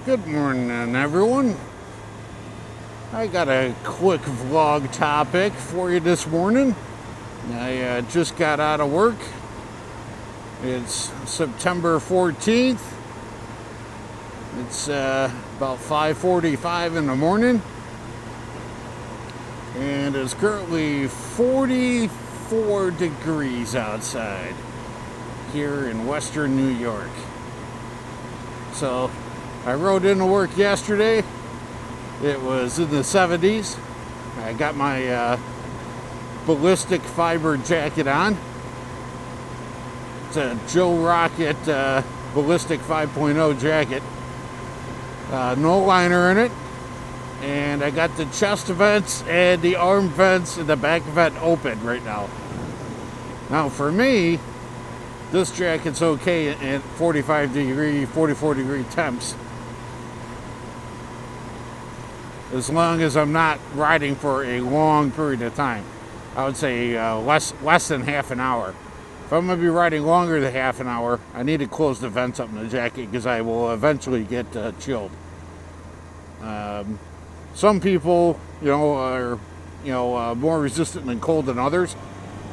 Good morning, everyone. I got a quick vlog topic for you this morning. I just got out of work. It's September 14th. It's about 5:45 in the morning. And it's currently 44 degrees outside here in western New York. So I rode into work yesterday. It was in the 70s. I got my Ballistic Fiber Jacket on. It's a Joe Rocket Ballistic 5.0 jacket. No liner in it. And I got the chest vents and the arm vents and the back vent open right now. Now for me, this jacket's okay at 44 degree temps. As long as I'm not riding for a long period of time. I would say less than half an hour. If I'm going to be riding longer than half an hour, I need to close the vents up in the jacket because I will eventually get chilled. Some people, are more resistant than cold than others.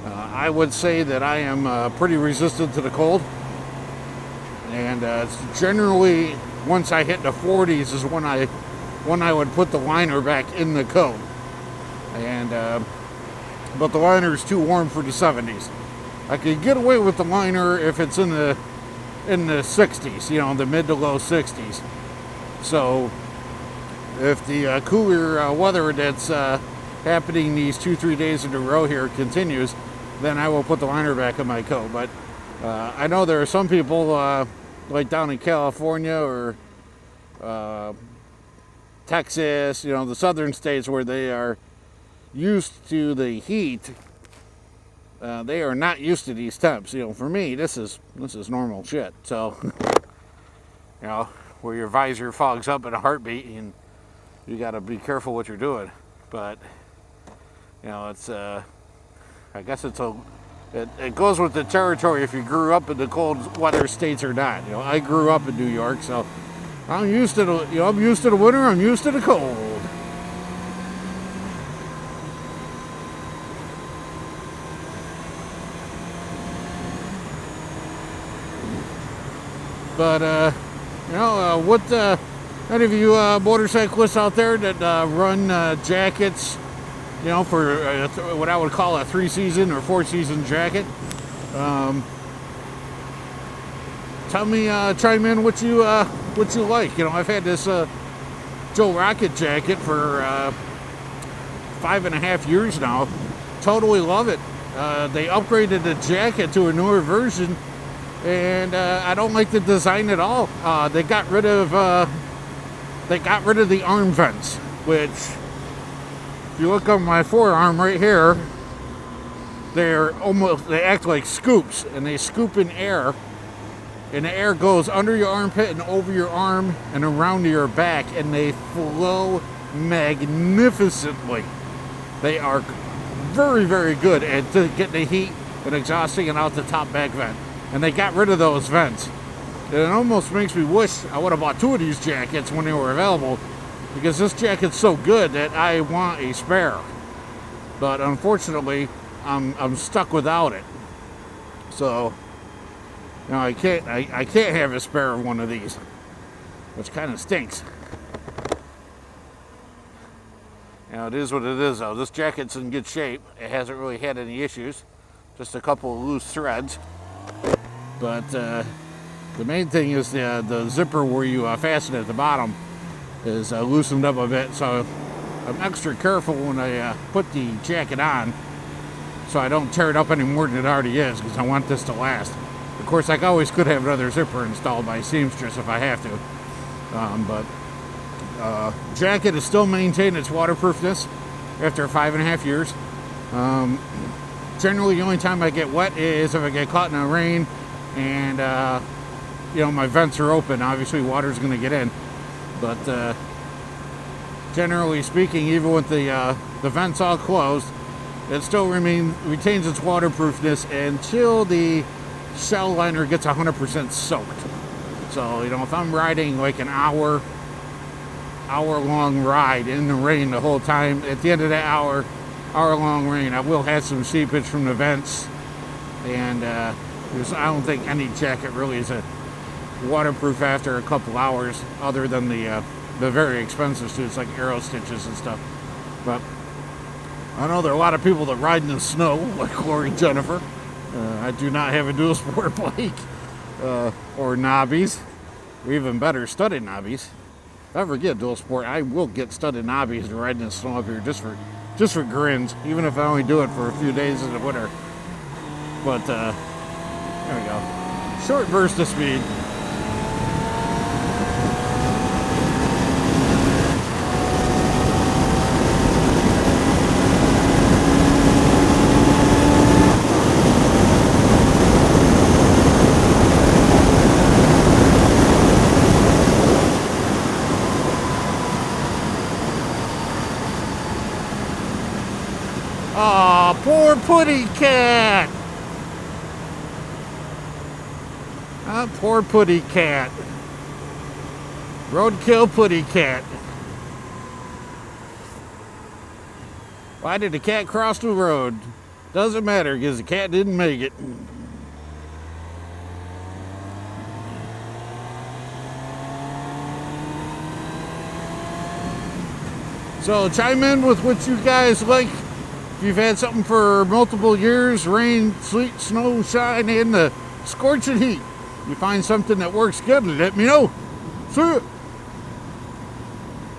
I would say that I am pretty resistant to the cold. And generally, once I hit the 40s is when I would put the liner back in the coat. And but the liner is too warm for the 70s. I could get away with the liner if it's in the 60s, the mid to low 60s. So if the cooler weather that's happening these 2-3 days in a row here continues, then I will put the liner back in my coat. But I know there are some people like down in California or Texas, the southern states where they are used to the heat. They are not used to these temps. For me, this is normal shit. So, where your visor fogs up in a heartbeat, and you got to be careful what you're doing. But it's I guess it goes with the territory if you grew up in the cold weather states or not. I grew up in New York, so I'm used to I'm used to the winter. I'm used to the cold. But what any of you motorcyclists out there that run jackets, for what I would call a 3-season or 4-season jacket, tell me, chime in what you like. I've had this Joe Rocket jacket for 5.5 years now. Totally love it. They upgraded the jacket to a newer version, and I don't like the design at all. They got rid of the arm vents, which, if you look on my forearm right here, they act like scoops, and they scoop in air. And the air goes under your armpit and over your arm and around your back, and they flow magnificently. They are very, very good at getting the heat and exhausting it out the top back vent. And they got rid of those vents. And it almost makes me wish I would have bought 2 of these jackets when they were available, because this jacket's so good that I want a spare. But unfortunately, I'm stuck without it. So I can't have a spare of one of these, which kind of stinks. It is what it is, though. This jacket's in good shape. It hasn't really had any issues, just a couple of loose threads. But the main thing is the zipper where you fasten at the bottom is loosened up a bit, so I'm extra careful when I put the jacket on, so I don't tear it up any more than it already is, because I want this to last. Of course, I always could have another zipper installed by seamstress if I have to. But jacket is still maintaining its waterproofness after 5.5 years. Generally, the only time I get wet is if I get caught in the rain and my vents are open. Obviously, water's going to get in. But generally speaking, even with the vents all closed, it still retains its waterproofness until the shell liner gets 100% soaked. So, if I'm riding like an hour hour-long ride in the rain the whole time. At the end of that hour-long rain, I will have some seepage from the vents, and I don't think any jacket really is a waterproof after a couple hours, other than the very expensive suits like Aero Stitches and stuff. But I know there are a lot of people that ride in the snow, like Lori Jennifer. I do not have a dual sport bike or knobbies, or even better, studded knobbies. If I ever get dual sport, I will get studded knobbies and ride in the snow up here just for grins, even if I only do it for a few days in the winter. But there we go. Short burst of speed. Aw, poor Putty Cat. Ah, poor Putty Cat. Roadkill Putty Cat. Why did the cat cross the road? Doesn't matter, because the cat didn't make it. So chime in with what you guys like. If you've had something for multiple years, rain, sleet, snow, shine, and the scorching heat, you find something that works good, let me know. See ya.